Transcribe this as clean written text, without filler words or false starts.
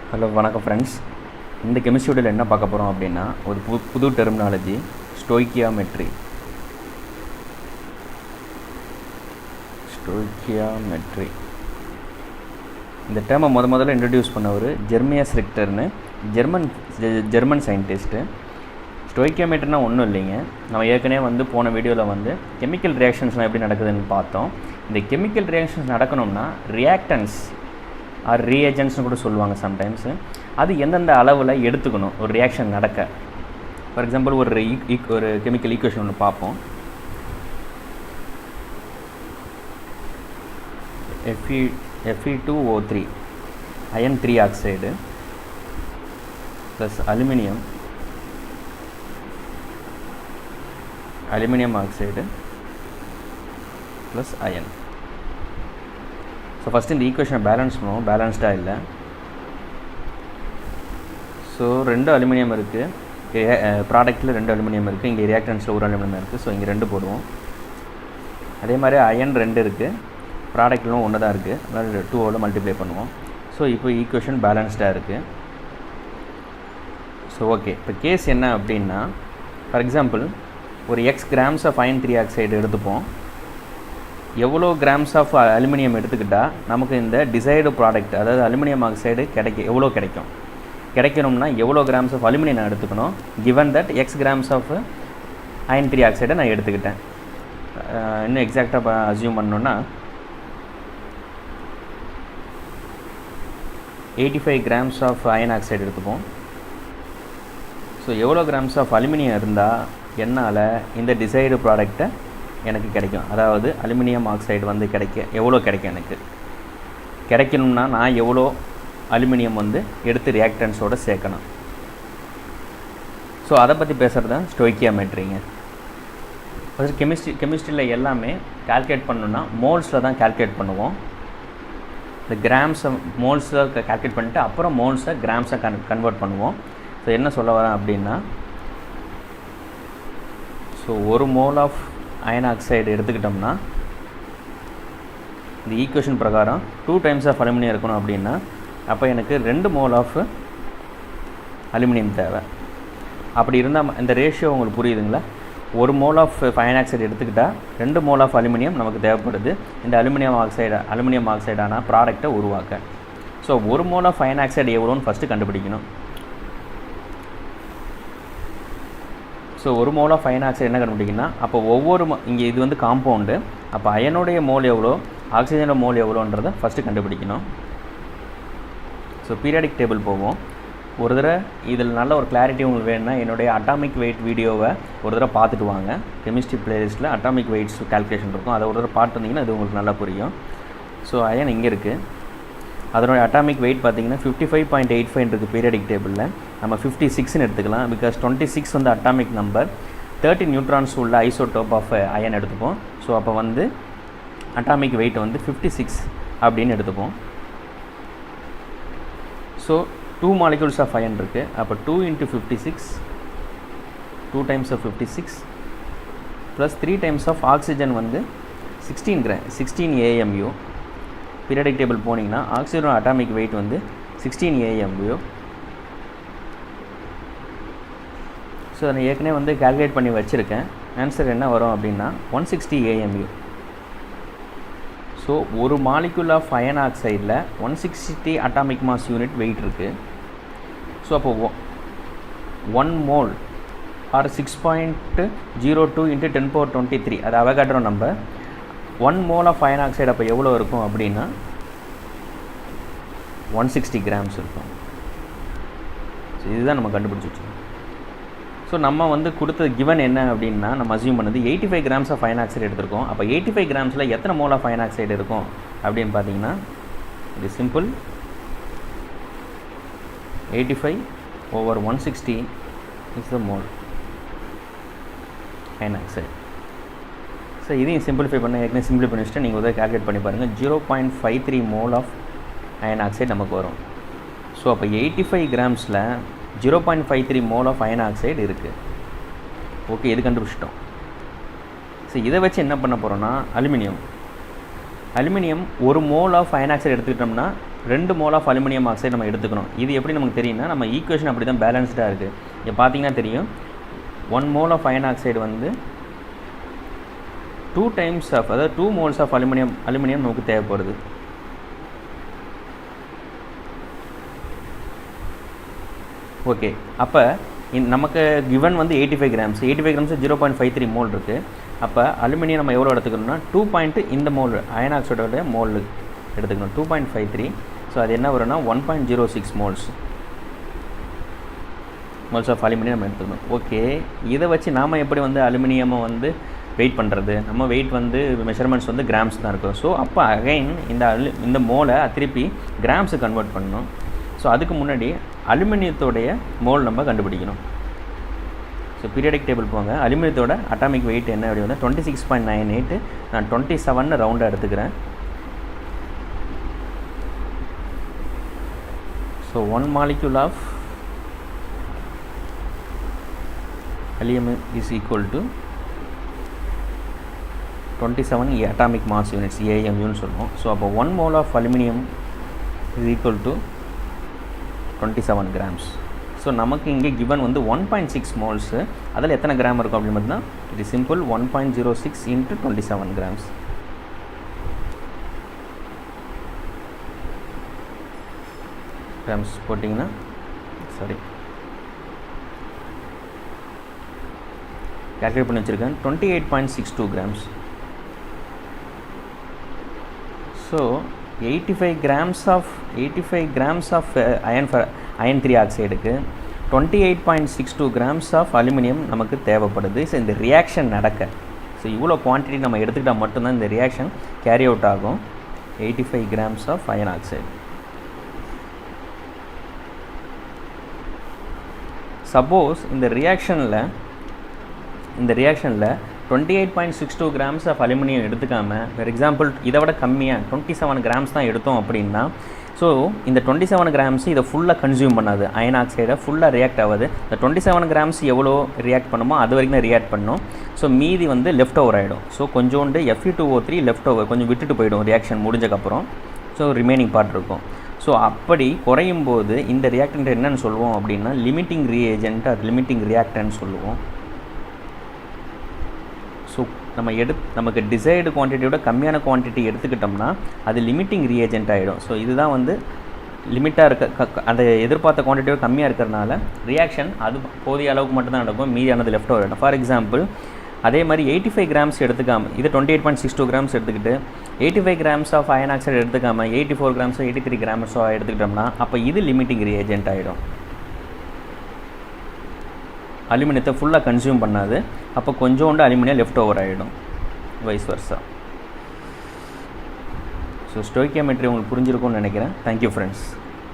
Hello வணக்கம் friends. இந்த chemistry வீடியோவில் என்ன பார்க்க போகிறோம் அப்படின்னா ஒரு புது டெர்மினாலஜி ஸ்டோய்கியோமெட்ரி. இந்த டேர்மை முதல்ல இன்ட்ரடியூஸ் பண்ணவர் ஜெர்மியஸ் ரிக்டர்னு ஜெர்மன் சயின்டிஸ்ட்டு. ஸ்டோய்கியோமெட்ரினா ஒன்றும் இல்லைங்க, நம்ம ஏற்கனவே போன வீடியோவில் கெமிக்கல் ரியாக்ஷன்ஸ்லாம் எப்படி நடக்குதுன்னு பார்த்தோம். இந்த கெமிக்கல் ரியாக்ஷன்ஸ் நடக்கணும்னா ரியாக்டன்ஸ் ஆர் ரீஏஜென்ட்ஸ்னு கூட சொல்லுவாங்க சம்டைம்ஸு. அது எந்தெந்த அளவில் எடுத்துக்கணும் ஒரு ரியாக்ஷன் நடக்க. ஃபார் எக்ஸாம்பிள் ஒரு கெமிக்கல் ஈக்குவேஷன் ஒன்று பார்ப்போம். Fe2O3 iron 3 oxide plus aluminium oxide plus iron. So first இந்த ஈக்குவேஷனை பேலன்ஸ் பண்ணுவோம். பேலன்ஸ்டாக இல்லை. ஸோ 2 அலுமினியம் இருக்குது, ப்ராடக்ட்டில் 2 அலுமினியம் இருக்குது, இங்கே ரியாக்டன்ஸில் 1 அலுமினியம் இருக்குது. ஸோ இங்கே 2 போடுவோம். அதே மாதிரி அயன் 2 இருக்குது, ப்ராடக்ட்லும் 1 தான் இருக்குது, அதனால் 2ஓட மல்டிப்ளை பண்ணுவோம். ஸோ இப்போ ஈக்குவேஷன் பேலன்ஸ்டாக இருக்குது. ஸோ ஓகே, இப்போ கேஸ் என்ன அப்படின்னா, ஃபார் எக்ஸாம்பிள் ஒரு x grams of iron 3 oxide எடுத்துப்போம். எவ்வளோ கிராம்ஸ் ஆஃப் அலுமினியம் எடுத்துக்கிட்டால் நமக்கு இந்த டிசைடு ப்ராடக்ட், அதாவது அலுமினியம் ஆக்சைடு எவ்வளோ கிடைக்கணும்னா எவ்வளோ கிராம்ஸ் ஆஃப் அலுமினியம் நான் எடுத்துக்கணும். Given that x grams of iron 3 ஆக்சைடை நான் எடுத்துக்கிட்டேன். இன்னும் எக்ஸாக்டாக அசியூம் பண்ணோன்னா 85 கிராம்ஸ் ஆஃப் அயன் ஆக்சைடு எடுத்துப்போம். ஸோ எவ்வளோ கிராம்ஸ் ஆஃப் அலுமினியம் இருந்தால் என்னால் இந்த டிசைடு ப்ராடக்டை எனக்கு கிடைக்கும், அதாவது அலுமினியம் ஆக்சைடு எவ்வளோ கிடைக்கும் எனக்கு கிடைக்கணும்னா நான் எவ்வளோ அலுமினியம் எடுத்து ரியாக்டன்ஸோடு சேர்க்கணும். ஸோ அதை பற்றி பேசுகிறது தான் ஸ்டோய்கியோமெட்ரிங்க. ஃபஸ்ட் கெமிஸ்ட்ரியில் எல்லாமே கால்குலேட் பண்ணணுன்னா மோல்ஸில் தான் கால்குலேட் பண்ணுவோம். இந்த கிராம்ஸை மோல்ஸில் கால்குலேட் பண்ணிவிட்டு அப்புறம் மோல்ஸை கிராம்ஸை கன்வெர்ட் பண்ணுவோம். ஸோ என்ன சொல்ல வரேன் அப்படின்னா, so 1 mole of iron oxide எடுத்துக்கிட்டோம்னா இந்த ஈக்குவேஷன் பிரகாரம் 2 டைம்ஸ் ஆஃப் அலுமினியம் இருக்கணும் அப்படின்னா அப்போ எனக்கு 2 மோல் ஆஃப் அலுமினியம் தேவை. அப்படி இருந்தால் இந்த ரேஷியோ உங்களுக்கு புரியுதுங்களா? 1 மோல் ஆஃப் அயன் ஆக்சைடு எடுத்துக்கிட்டால் 2 மோல் ஆஃப் அலுமினியம் நமக்கு தேவைப்படுது இந்த அலுமினியம் ஆக்சைடான ப்ராடக்டை உருவாக்க. So 1 mole of iron oxide எவ்வளோன்னு ஃபஸ்ட்டு கண்டுபிடிக்கணும். So 1 mole of iron oxide என்ன கண்டுபிடிக்கணும்னா, அப்போ இங்கே இது காம்பவுண்டு, அப்போ அயனுடைய மோல் எவ்வளோ, ஆக்சிஜனோட மோல் எவ்வளோன்றதை ஃபஸ்ட்டு கண்டுபிடிக்கணும். ஸோ பீரியாடிக் டேபிள் போவோம். ஒரு தடவை இதில் நல்ல ஒரு கிளாரிட்டி உங்களுக்கு வேணும்னா என்னுடைய அட்டாமிக் வெயிட் வீடியோவை ஒரு தடவை பார்த்துட்டு வாங்க. கெமிஸ்ட்ரி பிளேலிஸ்ட்டில் அட்டாமிக் வெயிட்ஸ் கால்குலேஷன் இருக்கும், அதை ஒரு தடவை பார்த்துருந்தீங்கன்னா அது உங்களுக்கு நல்லா புரியும். ஸோ அயன் இங்கே இருக்குது, அதனுடைய அட்டாமிக் வெயிட் பார்த்திங்கன்னா 55.85 இருக்குது பீரியாடிக் டேபிளில். நம்ம 56ன்னு எடுத்துக்கலாம், பிகாஸ் 26 அட்டாமிக் நம்பர். 30 நியூட்ரான்ஸ் உள்ள ஐசோடோப் ஆஃப் அயன் எடுத்துப்போம். ஸோ அப்போ அட்டாமிக் வெயிட் 56 அப்படின்னு எடுத்துப்போம். ஸோ 2 மாலிகூல்ஸ் ஆஃப் அயன் இருக்குது, அப்போ 2 × 56, 2 times of 56 plus 3 times of oxygen 16 AMU. Periodic table போனீங்கன்னா ஆக்சிஜனோட அட்டாமிக் வெயிட் 16 AMU. ஸோ அதை ஏற்கனவே கால்குலேட் பண்ணி வச்சுருக்கேன். ஆன்சர் என்ன வரும் அப்படின்னா 160 AMU. ஸோ ஒரு மாலிகுல் ஆஃப் அயன் ஆக்சைடில் 160 அட்டாமிக் மாஸ் யூனிட் வெயிட் இருக்குது. ஸோ அப்போ 1 மோல் ஆர் 6.02 × 10⁻23, அது Avogadro number. 1 mole of iron oxide அப்போ எவ்வளோ இருக்கும் அப்படின்னா 160 கிராம்ஸ் இருக்கும். ஸோ இதுதான் நம்ம கண்டுபிடிச்சி வச்சோம். ஸோ நம்ம கொடுத்த கிவன் என்ன அப்படின்னா, நம்ம அசியூம் பண்ணது 85 கிராம்ஸ் ஆஃப் அயன் ஆக்சைடு எடுத்திருக்கோம். அப்போ 85 கிராம்ஸில் எத்தனை மோல் ஆஃப் அயன் ஆக்சைடு இருக்கும் அப்படின்னு பார்த்தீங்கன்னா, இது simple. 85/160 is the mole iron oxide. So இதையும் சிம்பிளிஃபை பண்ண ஏற்கனவே சிம்பிளி பண்ணி வச்சுட்டு நீங்கள் உதவி கால்குலேட் பண்ணி பாருங்கள். 0.53 மோல் ஆஃப் அயன் ஆக்சைடு நமக்கு வரும். ஸோ அப்போ 85 கிராம்ஸில் 0.53 மோல் ஆஃப் அயன் ஆக்சைடு இருக்குது. ஓகே, இது கண்டுபிடிச்சிட்டோம். ஸோ இதை வச்சு என்ன பண்ண போகிறோன்னா, aluminium 1 mole of iron oxide எடுத்துக்கிட்டோம்னா 2 மோல் ஆஃப் அலுமினியம் ஆக்சைடு நம்ம எடுத்துக்கணும். இது எப்படி நமக்கு தெரியும்னா, நம்ம ஈக்குவேஷன் அப்படி தான் பேலன்ஸ்டாக இருக்குது. இங்கே பார்த்தீங்கன்னா தெரியும், 1 மோல் ஆஃப் அயன் ஆக்சைடு வந்து 2 டைம்ஸ் ஆஃப், அதாவது 2 மோல்ஸ் ஆஃப் அலுமினியம் நமக்கு தேவைப்படுது. ஓகே, அப்போ நமக்கு கிவன் வந்து 85 கிராம்ஸ் 0.53 மோல் இருக்குது. அப்போ அலுமினியம் நம்ம எவ்வளோ எடுத்துக்கணும்னா 2. இந்த மோல் அயன் ஆக்சைடோட மோல் எடுத்துக்கணும் 2.53. ஸோ அது என்ன வரும்னா 1.06 மோல்ஸ் ஆஃப் அலுமினியம் நம்ம எடுத்துக்கணும். ஓகே, இதை வச்சு நாம் எப்படி வந்து அலுமினியமை வந்து வெயிட் பண்ணுறது? நம்ம வெயிட் வந்து மெஷர்மெண்ட்ஸ் வந்து கிராம்ஸ் தான் இருக்கும். ஸோ அப்போ அகைன் இந்த மோலை திருப்பி கிராம்ஸு கன்வெர்ட் பண்ணணும். ஸோ அதுக்கு முன்னாடி அலுமினியத்தோடைய மோல் நம்ம கண்டுபிடிக்கணும். ஸோ பீரியாடிக் டேபிள் போங்க. அலுமினியத்தோட அட்டாமிக் வெயிட் என்ன அப்படி வந்து 26.98. நான் 27 ரவுண்டாக எடுத்துக்கிறேன். So 1 molecule of aluminium is equal to 27 atomic mass units, AMUன்னு சொல்லுவோம். ஸோ அப்போ 1 mole of aluminium is equal to 27 grams. So நமக்கு இங்கே கிவன் வந்து 1.6 மோல்ஸு. அதில் எத்தனை கிராம் இருக்கும் அப்படின்னு பார்த்தீங்கன்னா, it is simple 1.06 × 27 grams. Grams போட்டிங்கன்னா கால்குலேட் பண்ணி வச்சுருக்கேன் 28.62 grams. So 85 grams of iron 3 ஆக்சைடுக்கு 28.62 grams ஆஃப் அலுமினியம் நமக்கு தேவைப்படுது. ஸோ இந்த ரியாக்ஷன் நடக்க, ஸோ இவ்வளோ குவான்டிட்டி நம்ம எடுத்துக்கிட்டால் மட்டும்தான் இந்த ரியாக்ஷன் கேரி அவுட் ஆகும். 85 grams of iron oxide. Suppose இந்த ரியாக்ஷனில் 28.62 grams ஆஃப் அலுமினியம் எடுத்துக்காமல், ஃபார் எக்ஸாம்பிள் இதை விட கம்மியாக 27 grams தான் எடுத்தோம் அப்படின்னா, ஸோ இந்த 27 grams இதை ஃபுல்லாக கன்சியூம் பண்ணாது. அயன் ஆக்சைடை ஃபுல்லாக ரியாக்ட் ஆகாது. இந்த 27 grams எவ்வளோ ரியாக்ட் பண்ணுமோ அது வரைக்கும் தான் ரியாக்ட் பண்ணும். ஸோ மீதி வந்து லெஃப்ட் ஓவர் ஆகிடும். ஸோ கொஞ்சோண்டு Fe2O3 லெஃப்ட் ஓவர் கொஞ்சம் விட்டுட்டு போயிடும் ரியாக்ஷன் முடிஞ்சக்கப்புறம். ஸோ ரிமைனிங் பார்ட் இருக்கும். ஸோ அப்படி குறையும் போது இந்த ரியாக்டன்ட் என்னன்னு சொல்லுவோம் அப்படின்னா லிமிட்டிங் ரியேஜென்ட், அது லிமிட்டிங் ரியாக்டன்ட் சொல்லுவோம். ஸோ நமக்கு டிசைர்டு குவான்டிட்டியோட கம்மியான குவான்டிட்டி எடுத்துக்கிட்டோம்னா அது லிமிட்டிங் ரியேஜென்ட் ஆகிடும். ஸோ இதுதான் வந்து லிமிட்டாக அந்த எதிர்பார்த்த குவான்டிட்டியோட கம்மியாக இருக்கிறனால ரியாக்ஷன் அது போதிய அளவுக்கு மட்டும்தான் நடக்கும், மீதியானது லெஃப்ட் ஓவர் ஆகிடும். ஃபார் எக்ஸாம்பிள் அதே மாதிரி 85 grams எடுத்துக்காமல், இது 28.62 grams எடுத்துக்கிட்டு 85 grams ஆஃப் அயன் ஆக்சைடு எடுத்துக்காமல் 84 grams 83 grams எடுத்துக்கிட்டோம்னா அப்போ இது லிமிட்டிங் ரியேஜென்ட் ஆகிடும். அலுமினியத்தை ஃபுல்லாக கன்சியூம் பண்ணாது. அப்போ கொஞ்சோண்டு அலுமினியம் லெஃப்ட் ஓவர் ஆகிடும், வைஸ் வர்ஸா. ஸோ ஸ்டோய்க்கியோமெட்ரி உங்களுக்கு புரிஞ்சிருக்கும்னு நினைக்கிறேன். Thank you friends.